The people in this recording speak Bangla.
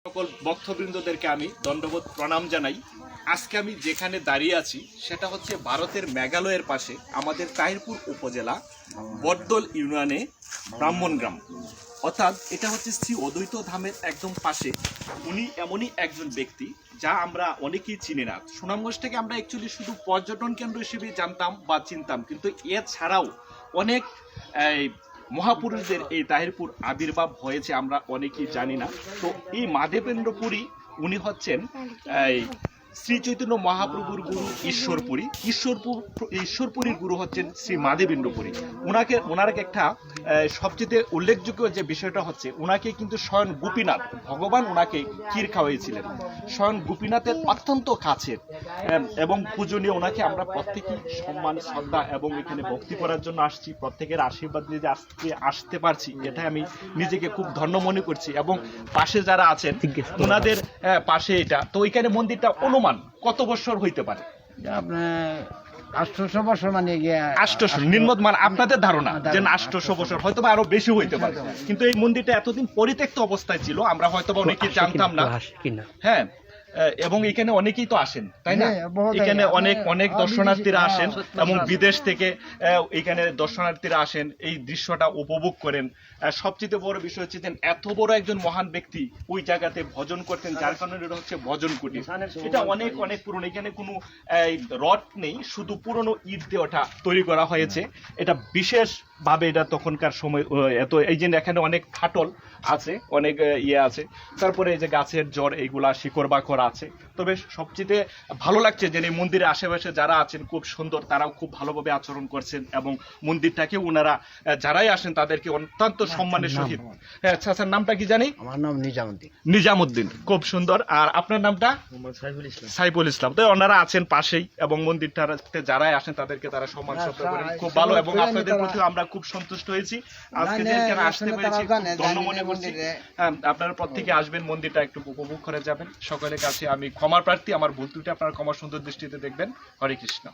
সকল ভক্তবৃন্দদেরকে আমি দণ্ডবোধ প্রণাম জানাই। আজকে আমি যেখানে দাঁড়িয়ে আছি সেটা হচ্ছে ভারতের মেঘালয়ের পাশে আমাদের তাহিরপুর উপজেলা বটদল ইউনিয়নে ব্রাহ্মণ গ্রাম, অর্থাৎ এটা হচ্ছে শ্রী অদ্বৈত ধামের একদম পাশে। উনি এমনই একজন ব্যক্তি যা আমরা অনেকেই চিনি না। সুনামগঞ্জটাকে আমরা অ্যাকচুয়ালি শুধু পর্যটন কেন্দ্র হিসেবে জানতাম বা চিনতাম, কিন্তু এছাড়াও অনেক মহাপুরুষদের এই তাহিরপুর আবির্ভাব হয়েছে আমরা অনেকেই জানি না। তো এই মাধবেন্দ্রপুরী উনি হচ্ছেন শ্রী চৈতন্য মহাপ্রভুর গুরু ঈশ্বরপুরী। ঈশ্বরপুরীর গুরু হচ্ছেন শ্রী মাধবেন্দ্রপুরী। ওনার একটা সবচেয়ে উল্লেখযোগ্য যে বিষয়টা হচ্ছে, ওনাকে কিন্তু স্বয়ং গোপীনাথ ভগবান ওনাকে ক্ষীর খাওয়াইছিলেন। স্বয়ং গোপীনাথের অত্যন্ত কাছের এবং পূজনীয়। ওনাকে আমরা প্রত্যেকেই সম্মান শ্রদ্ধা এবং এখানে ভক্তি করার জন্য আসছি। প্রত্যেকের আশীর্বাদ নিয়ে যে আজকে আসতে পারছি, এটা আমি নিজেকে খুব ধন্য মনে করছি। এবং পাশে যারা আছেন ওনাদের পাশে এটা তো, এখানে মন্দিরটা অনুমান কত বছর হইতে পারে? আপনার 800 বছর, মানে 800 নির্মত, মানে আপনাদের ধারণা যে 800 বছর, হয়তো বা আরো বেশি হইতে পারে। কিন্তু এই মন্দিরটা এতদিন পরিত্যক্ত অবস্থায় ছিল, আমরা হয়তো বা অনেকেই জানতাম না। হ্যাঁ, এবং এখানে অনেকেই তো আসেন, তাই না? এখানে অনেক দর্শনার্থীরা আসেন এবং বিদেশ থেকে এখানে দর্শনার্থীরা আসেন, এই দৃশ্যটা উপভোগ করেন। সবচেয়ে বড় বিষয় হচ্ছে যে এত বড় একজন মহান ব্যক্তি ওই জায়গাতে ভজন করতেন, যার কারণে এটা হচ্ছে ভজন কুটির। এটা অনেক পুরনো। এখানে কোনো রড নেই, শুধু পুরনো ইট দিয়ে ওটা তৈরি করা হয়েছে। এটা বিশেষ ভাবে এটা তখনকার সময় এত, এই যে এখানে অনেক ফাটল আছে, অনেক আছে, তারপরে এই যে গাছের জড়, এইগুলা শিকড় বাকড় আছে। তবে সবচেয়ে ভালো লাগছে যে এই মন্দিরের আশেপাশে যারা আছেন খুব সুন্দর, তারাও খুব ভালোভাবে আচরণ করছেন এবং মন্দিরটাকে ওনারা যারাই আসেন তাদেরকে অত্যন্ত সম্মানের সহিত। আচ্ছা, নামটা কি জানি? আমার নাম নিজামুদ্দিন। নিজামুদ্দিন, খুব সুন্দর। আর আপনার নামটা? সাইফুল ইসলাম। তো ওনারা আছেন পাশেই এবং মন্দিরটাতে যারাই আসেন তাদেরকে তারা সম্মান শ্রদ্ধা করেন, খুব ভালো। এবং আপনাদের প্রতি আমরা খুব সন্তুষ্ট হয়েছি আজকে যে এখানে আসতে পেরেছি, ধন্য মনে করছি। আপনারা প্রত্যেকে আসবেন, মন্দিরটা একটু উপভোগ করে যাবেন। সকলের কাছে আমি ক্ষমার প্রার্থী, আমার ভুল ত্রুটি আপনারা ক্ষমার সুন্দর দৃষ্টিতে দেখবেন। হরে কৃষ্ণ।